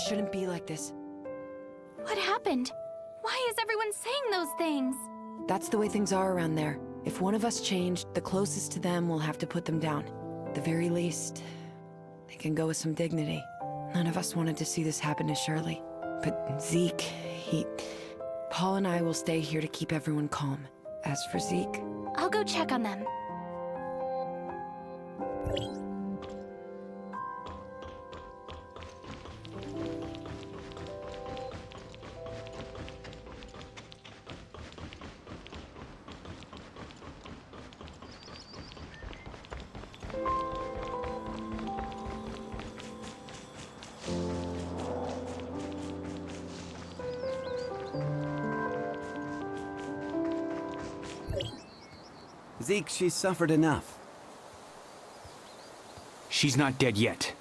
shouldn't be like this. What happened? Why is everyone saying those things? That's the way things are around there. If one of us changed, the closest to them will have to put them down. At the very least, they can go with some dignity. None of us wanted to see this happen to Shirley. But Zeeke, Paul and I will stay here to keep everyone calm. As for Zeeke... I'll go check on them. Zeeke, she's suffered enough. She's not dead yet.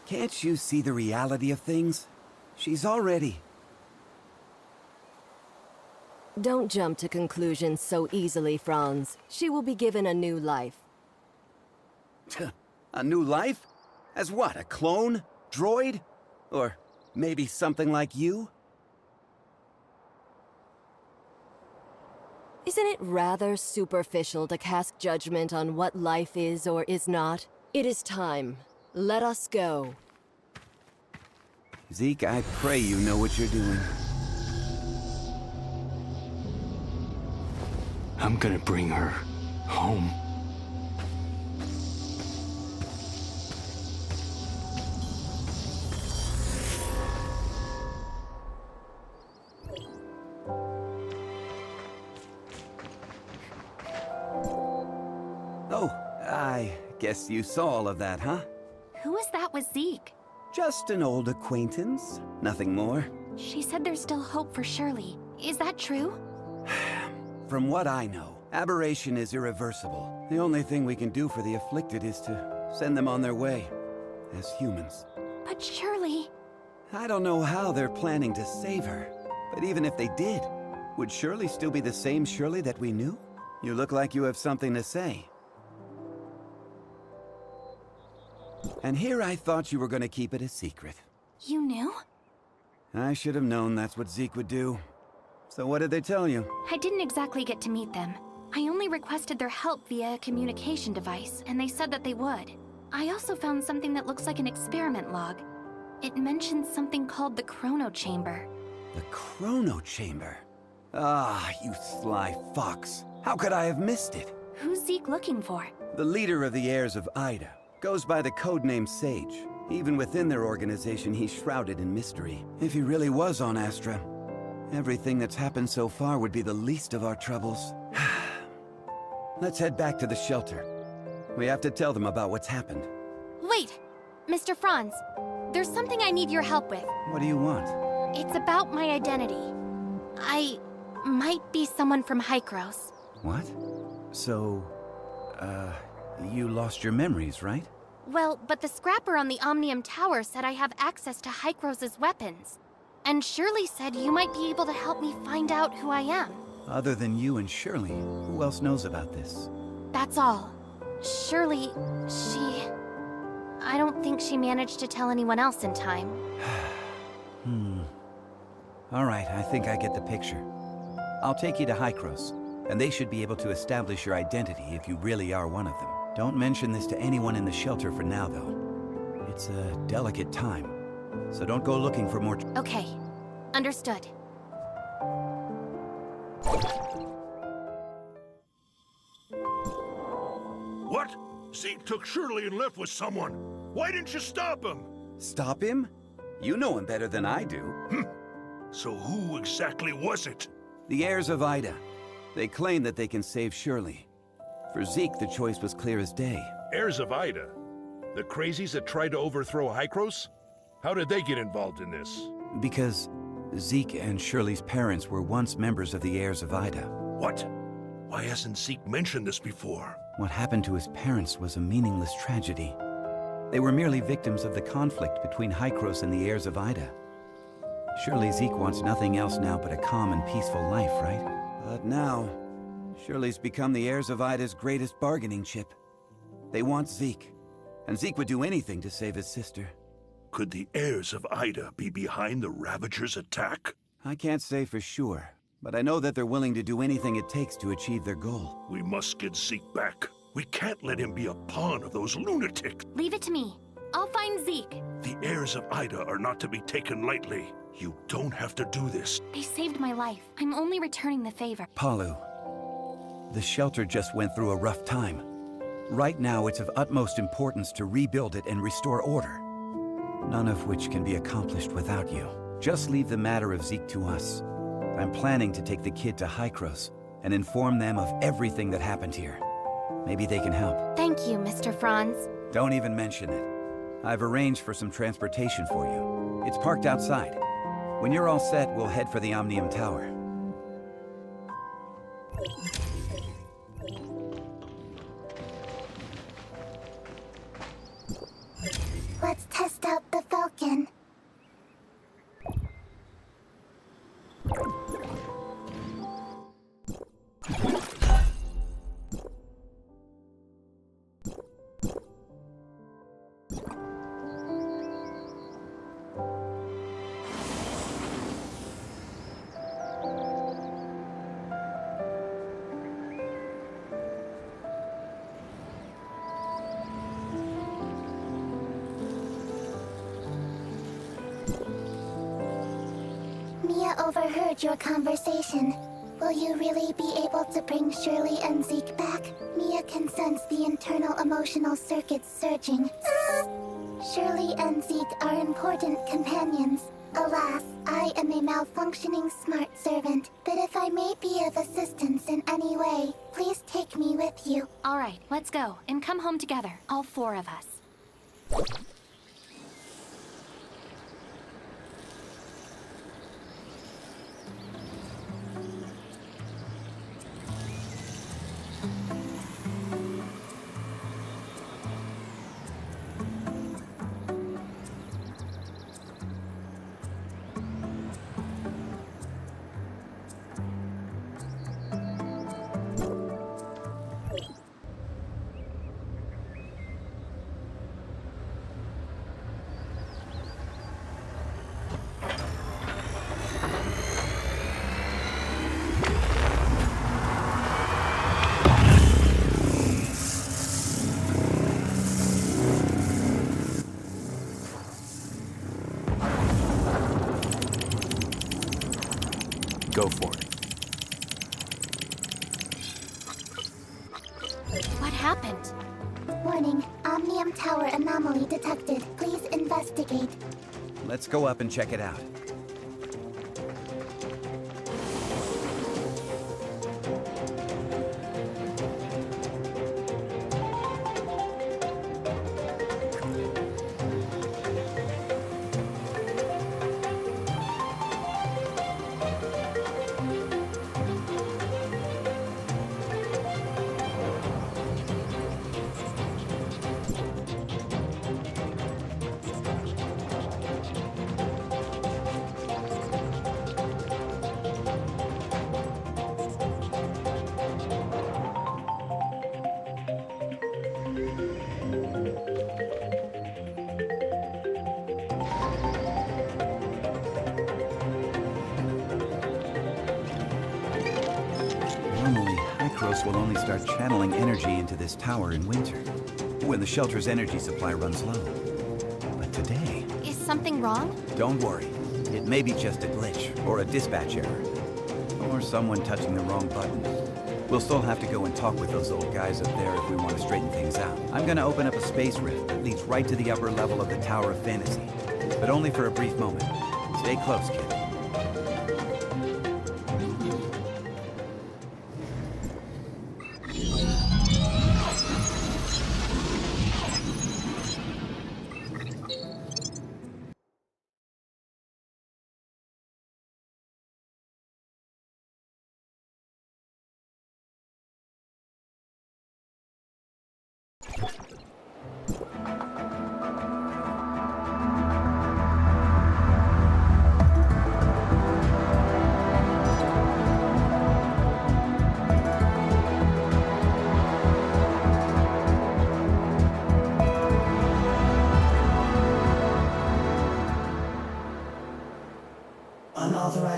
Can't you see the reality of things? She's already... Don't jump to conclusions so easily, Franz. She will be given a new life. A new life? As what, a clone? Droid? Or maybe something like you? Isn't it rather superficial to cast judgment on what life is or is not? It is time. Let us go. Zeeke, I pray you know what you're doing. I'm gonna bring her home. Oh, I guess you saw all of that, huh? Who was that with Zeeke? Just an old acquaintance, nothing more. She said there's still hope for Shirley. Is that true? From what I know, aberration is irreversible. The only thing we can do for the afflicted is to send them on their way, as humans. But Shirley... I don't know how they're planning to save her, but even if they did, would Shirley still be the same Shirley that we knew? You look like you have something to say. And here I thought you were going to keep it a secret. You knew? I should have known that's what Zeeke would do. So what did they tell you? I didn't exactly get to meet them. I only requested their help via a communication device, and they said that they would. I also found something that looks like an experiment log. It mentions something called the Chrono Chamber. The Chrono Chamber? Ah, you sly fox. How could I have missed it? Who's Zeeke looking for? The leader of the heirs of Ida. Goes by the codename Sage. Even within their organization, he's shrouded in mystery. If he really was on Astra, everything that's happened so far would be the least of our troubles. Let's head back to the shelter. We have to tell them about what's happened. Wait! Mr. Franz, there's something I need your help with. What do you want? It's about my identity. I might be someone from Hykros. What? So, you lost your memories, right? Well, but the scrapper on the Omnium Tower said I have access to Hykros's weapons. And Shirley said you might be able to help me find out who I am. Other than you and Shirley, who else knows about this? That's all. Shirley, I don't think she managed to tell anyone else in time. Alright, I think I get the picture. I'll take you to Hykros, and they should be able to establish your identity if you really are one of them. Don't mention this to anyone in the shelter for now, though. It's a delicate time, so don't go looking for more... Okay, understood. What? Zeeke took Shirley and left with someone. Why didn't you stop him? Stop him? You know him better than I do. So who exactly was it? The heirs of Ida. They claim that they can save Shirley. For Zeeke, the choice was clear as day. Heirs of Ida? The crazies that tried to overthrow Hykros? How did they get involved in this? Because Zeeke and Shirley's parents were once members of the heirs of Ida. What? Why hasn't Zeeke mentioned this before? What happened to his parents was a meaningless tragedy. They were merely victims of the conflict between Hykros and the heirs of Ida. Surely Zeeke wants nothing else now but a calm and peaceful life, right? But now, Shirley's become the heirs of Ida's greatest bargaining chip. They want Zeeke, and Zeeke would do anything to save his sister. Could the heirs of Ida be behind the Ravagers' attack? I can't say for sure, but I know that they're willing to do anything it takes to achieve their goal. We must get Zeeke back. We can't let him be a pawn of those lunatics. Leave it to me. I'll find Zeeke. The heirs of Ida are not to be taken lightly. You don't have to do this. They saved my life. I'm only returning the favor. Palu, the shelter just went through a rough time. Right now, it's of utmost importance to rebuild it and restore order. None of which can be accomplished without you. Just leave the matter of Zeeke to us. I'm planning to take the kid to Hykros and inform them of everything that happened here. Maybe they can help. Thank you, Mr. Franz. Don't even mention it. I've arranged for some transportation for you. It's parked outside. When you're all set, we'll head for the Omnium Tower. Let's test out the Falcon. Mia overheard your conversation. Will you really be able to bring Shirli and Zeeke back? Mia can sense the internal emotional circuits surging. Shirli and Zeeke are important companions. Alas, I am a malfunctioning smart servant, but if I may be of assistance in any way, please take me with you. All right, let's go and come home together, all four of us. Go for it. What happened? Warning, Omnium Tower anomaly detected. Please investigate. Let's go up and check it out. Normally, Hykros will only start channeling energy into this tower in winter, when the shelter's energy supply runs low. But today... Is something wrong? Don't worry. It may be just a glitch, or a dispatch error, or someone touching the wrong button. We'll still have to go and talk with those old guys up there if we want to straighten things out. I'm gonna open up a space rift that leads right to the upper level of the Tower of Fantasy, but only for a brief moment. Stay close, kid.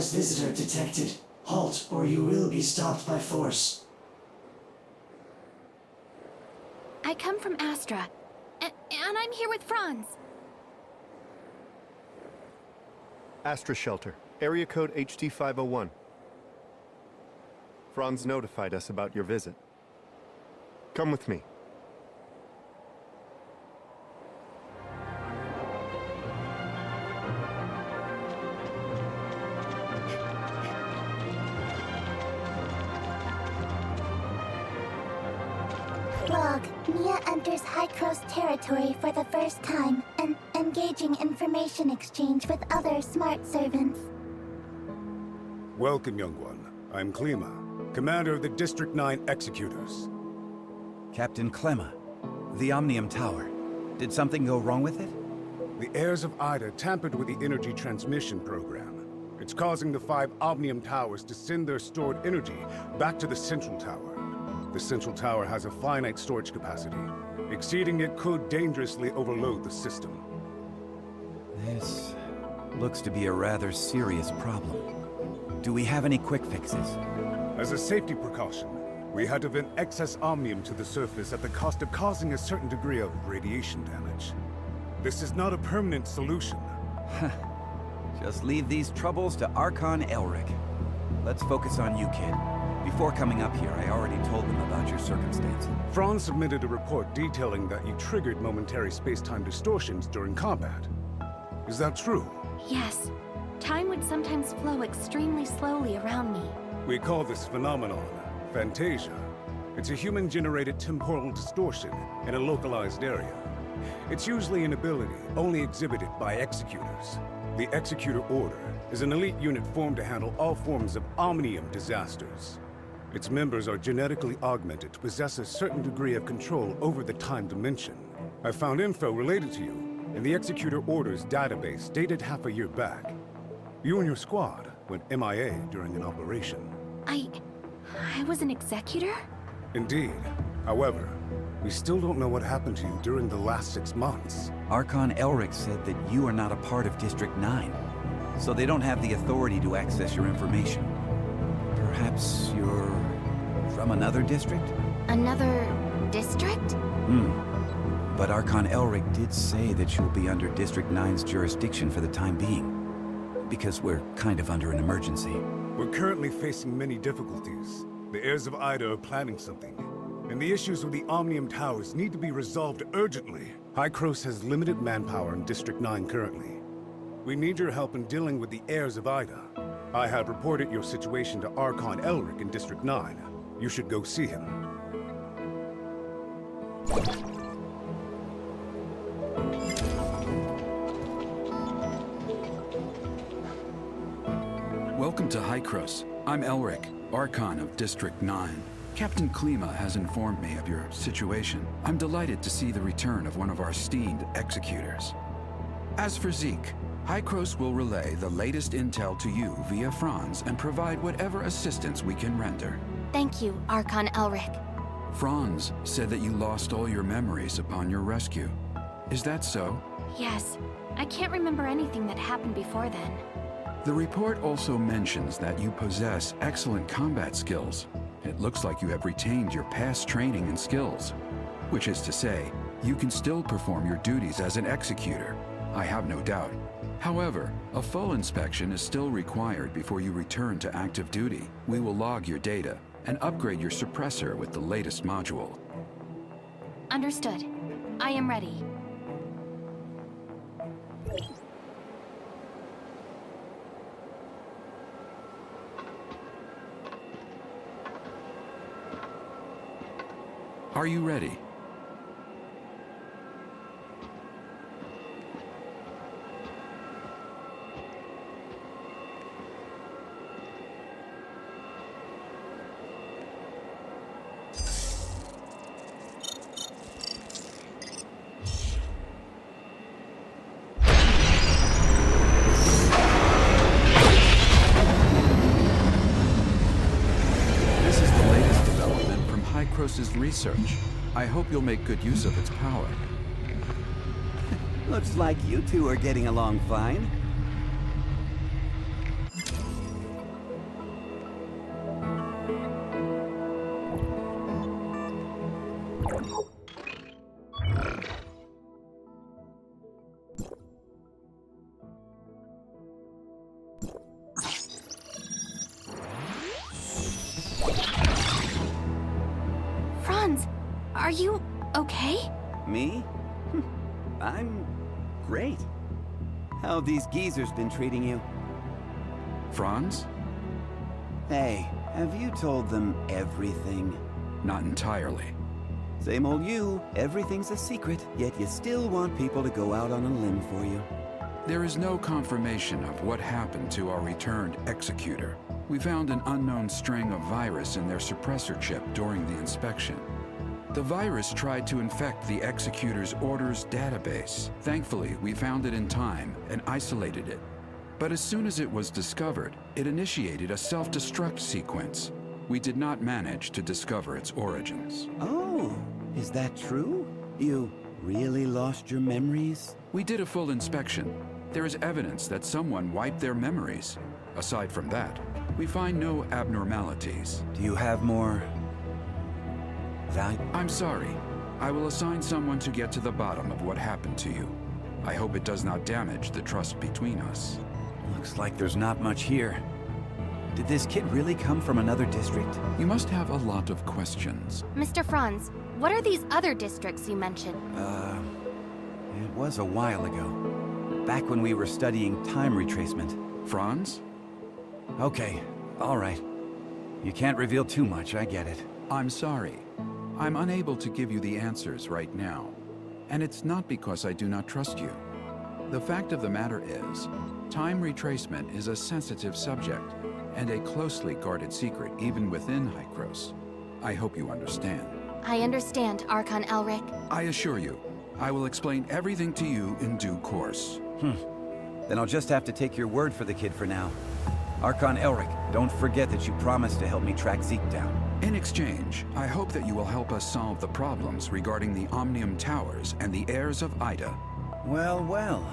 Unauthorized visitor detected. Halt, or you will be stopped by force. I come from Astra, and I'm here with Franz. Astra Shelter, area code HD501. Franz notified us about your visit. Come with me. Log. Mia enters High-Cross territory for the first time and engaging information exchange with other smart servants. Welcome, young one. I'm Klema, commander of the District 9 Executors. Captain Klema, the Omnium Tower. Did something go wrong with it? The heirs of Ida tampered with the energy transmission program. It's causing the 5 Omnium Towers to send their stored energy back to the Central Tower. The Central Tower has a finite storage capacity. Exceeding it could dangerously overload the system. This looks to be a rather serious problem. Do we have any quick fixes? As a safety precaution, we had to vent excess omnium to the surface at the cost of causing a certain degree of radiation damage. This is not a permanent solution. Just leave these troubles to Archon Elric. Let's focus on you, kid. Before coming up here, I already told them about your circumstance. Franz submitted a report detailing that you triggered momentary space-time distortions during combat. Is that true? Yes. Time would sometimes flow extremely slowly around me. We call this phenomenon Fantasia. It's a human-generated temporal distortion in a localized area. It's usually an ability only exhibited by Executors. The Executor Order is an elite unit formed to handle all forms of omnium disasters. Its members are genetically augmented to possess a certain degree of control over the time dimension. I found info related to you in the Executor Order's database dated half a year back. You and your squad went MIA during an operation. I was an Executor? Indeed. However, we still don't know what happened to you during the last 6 months. Archon Elric said that you are not a part of District 9, so they don't have the authority to access your information. Perhaps you're from another district? Another district? But Archon Elric did say that you'll be under District 9's jurisdiction for the time being. Because we're kind of under an emergency. We're currently facing many difficulties. The heirs of Ida are planning something. And the issues with the Omnium Towers need to be resolved urgently. High-Cross has limited manpower in District 9 currently. We need your help in dealing with the heirs of Ida. I have reported your situation to Archon Elric in District 9. You should go see him. Welcome to High-Cross. I'm Elric, Archon of District 9. Captain Klema has informed me of your situation. I'm delighted to see the return of one of our esteemed Executors. As for Zeeke, High-Cross will relay the latest intel to you via Franz and provide whatever assistance we can render. Thank you, Archon Elric. Franz said that you lost all your memories upon your rescue. Is that so? Yes. I can't remember anything that happened before then. The report also mentions that you possess excellent combat skills. It looks like you have retained your past training and skills. Which is to say, you can still perform your duties as an Executor. I have no doubt. However, a full inspection is still required before you return to active duty. We will log your data and upgrade your suppressor with the latest module. Understood. I am ready. Are you ready? High-Cross's research. I hope you'll make good use of its power. Looks like you two are getting along fine. Franz, are you okay? Me? I'm great. How have these geezers been treating you? Franz? Hey, have you told them everything? Not entirely. Same old you. Everything's a secret, yet you still want people to go out on a limb for you. There is no confirmation of what happened to our returned Executor. We found an unknown string of virus in their suppressor chip during the inspection. The virus tried to infect the Executor's orders database. Thankfully, we found it in time and isolated it. But as soon as it was discovered, it initiated a self-destruct sequence. We did not manage to discover its origins. Oh, is that true? You really lost your memories? We did a full inspection. There is evidence that someone wiped their memories. Aside from that, we find no abnormalities. Do you have more... I'm sorry. I will assign someone to get to the bottom of what happened to you. I hope it does not damage the trust between us. Looks like there's not much here. Did this kid really come from another district? You must have a lot of questions. Mr. Franz, what are these other districts you mentioned? It was a while ago. Back when we were studying time retracement. Franz? Okay, all right. You can't reveal too much, I get it. I'm sorry. I'm unable to give you the answers right now. And it's not because I do not trust you. The fact of the matter is, time retracement is a sensitive subject and a closely guarded secret even within Hykros. I hope you understand. I understand, Archon Elric. I assure you, I will explain everything to you in due course. Then I'll just have to take your word for the kid for now. Archon Elric, don't forget that you promised to help me track Zeeke down. In exchange, I hope that you will help us solve the problems regarding the Omnium Towers and the heirs of Ida. Well, well.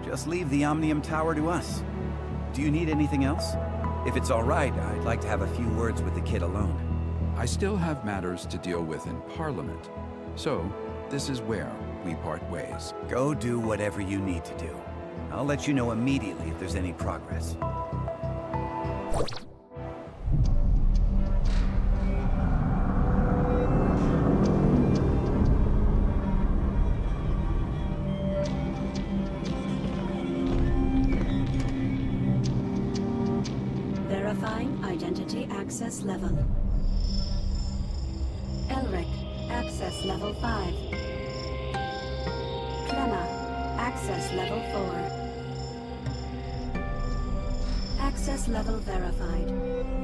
Just leave the Omnium Tower to us. Do you need anything else? If it's all right, I'd like to have a few words with the kid alone. I still have matters to deal with in Parliament. So, this is where we part ways. Go do whatever you need to do. I'll let you know immediately if there's any progress. Verifying identity access level. Elric, access level 5. Klema, access level 4. Access level verified.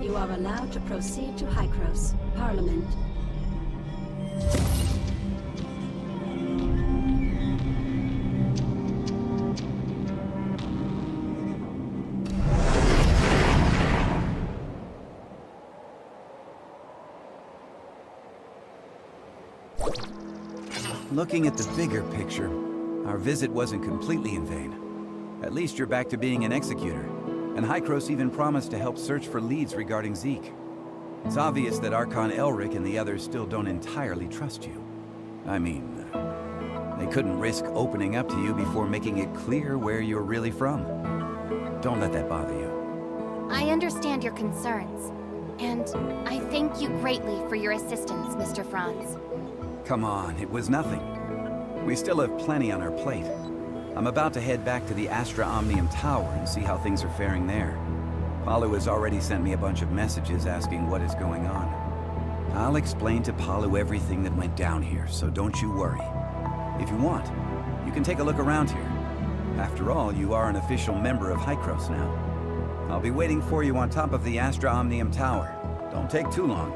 You are allowed to proceed to Hykros, Parliament. Looking at the bigger picture, our visit wasn't completely in vain. At least you're back to being an Executor, and Hykros even promised to help search for leads regarding Zeeke. It's obvious that Archon Elric and the others still don't entirely trust you. I mean, they couldn't risk opening up to you before making it clear where you're really from. Don't let that bother you. I understand your concerns, and I thank you greatly for your assistance, Mr. Franz. Come on, it was nothing. We still have plenty on our plate. I'm about to head back to the Astra Omnium Tower and see how things are faring there. Palu has already sent me a bunch of messages asking what is going on. I'll explain to Palu everything that went down here, so don't you worry. If you want, you can take a look around here. After all, you are an official member of Hykros now. I'll be waiting for you on top of the Astra Omnium Tower. Don't take too long.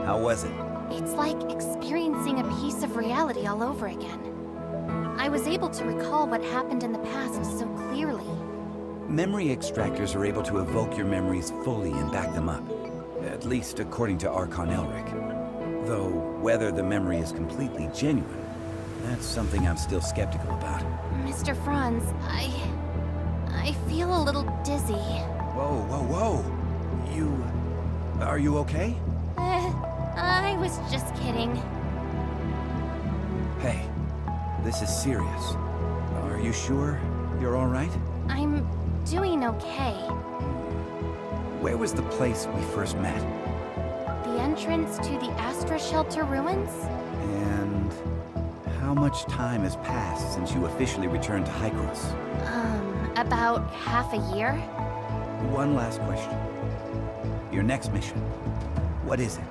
How was it? It's like experiencing a piece of reality all over again. I was able to recall what happened in the past so clearly. Memory extractors are able to evoke your memories fully and back them up. At least according to Archon Elric. Though, whether the memory is completely genuine, that's something I'm still skeptical about. Mr. Franz, I feel a little dizzy. Whoa, whoa, whoa. Are you okay? I was just kidding. Hey, this is serious. Are you sure you're all right? I'm doing okay. Where was the place we first met? The entrance to the Astra shelter ruins? And how much time has passed since you officially returned to Hykros? About half a year? One last question. Your next mission, what is it?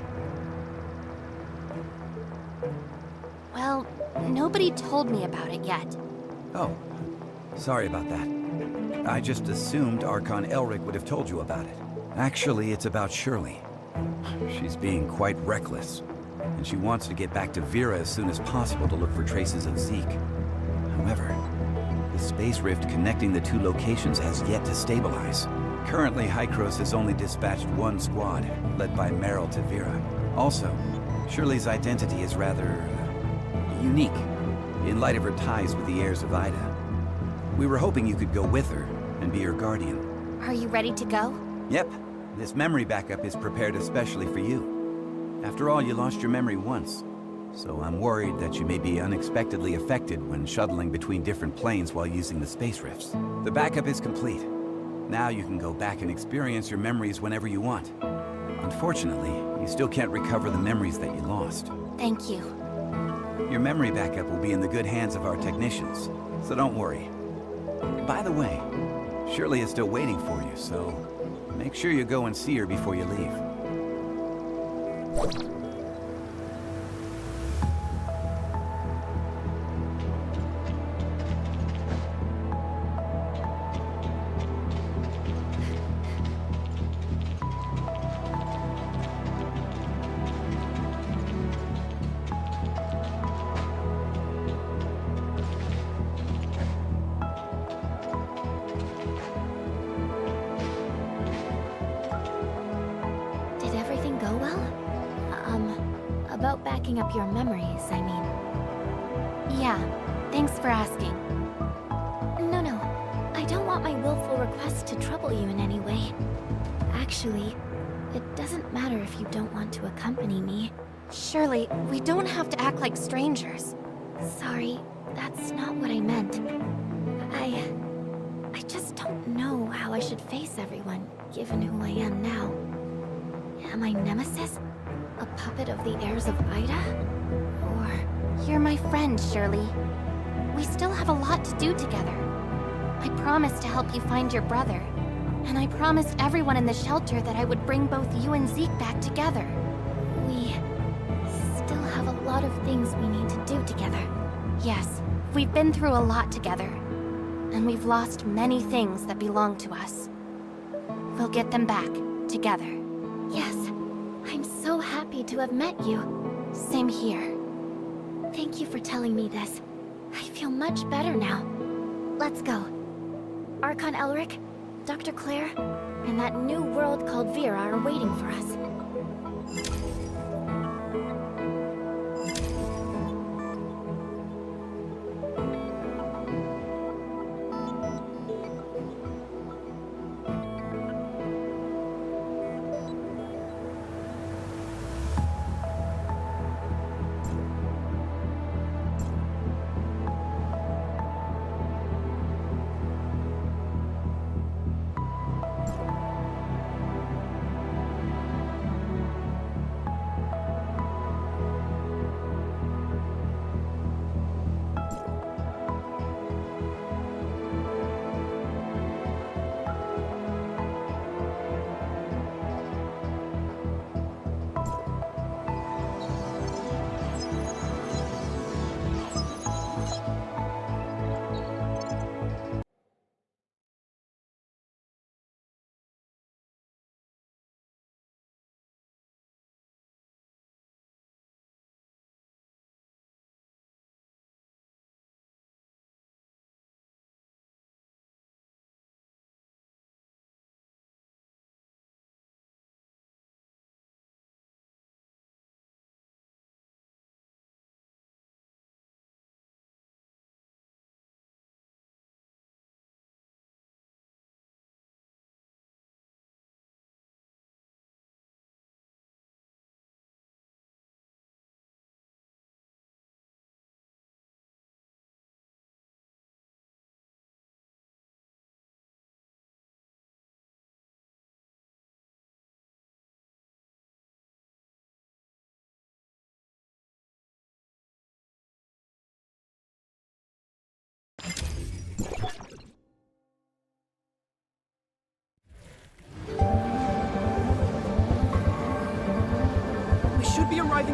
Well, nobody told me about it yet. Oh, sorry about that. I just assumed Archon Elric would have told you about it. Actually, it's about Shirli. She's being quite reckless, and she wants to get back to Vera as soon as possible to look for traces of Zeeke. However, the space rift connecting the two locations has yet to stabilize. Currently, Hykros has only dispatched one squad, led by Meryl to Vera. Also, Shirley's identity is rather unique, in light of her ties with the heirs of Ida. We were hoping you could go with her and be her guardian. Are you ready to go? Yep. This memory backup is prepared especially for you. After all, you lost your memory once, so I'm worried that you may be unexpectedly affected when shuttling between different planes while using the space rifts. The backup is complete. Now you can go back and experience your memories whenever you want. Unfortunately, you still can't recover the memories that you lost. Thank you. Your memory backup will be in the good hands of our technicians, so don't worry. By the way, Shirley is still waiting for you, so make sure you go and see her before you leave. About backing up your memories, I mean. Yeah, thanks for asking. No, I don't want my willful request to trouble you in any way. Actually, it doesn't matter if you don't want to accompany me. Shirley, we don't have to act like strangers. Sorry, that's not what I meant. I just don't know how I should face everyone, given who I am now. Am I Nemesis? A puppet of the heirs of Ida? Or... You're my friend, Shirley. We still have a lot to do together. I promised to help you find your brother. And I promised everyone in the shelter that I would bring both you and Zeeke back together. We... still have a lot of things we need to do together. Yes, we've been through a lot together. And we've lost many things that belong to us. We'll get them back, together. Yes. I'm so happy to have met you. Same here. Thank you for telling me this. I feel much better now. Let's go. Archon Elric, Dr. Claire, and that new world called Vera are waiting for us.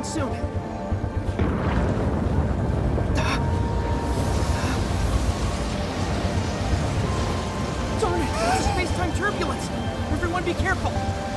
in soon. Darn it! It's a space-time turbulence! Everyone be careful!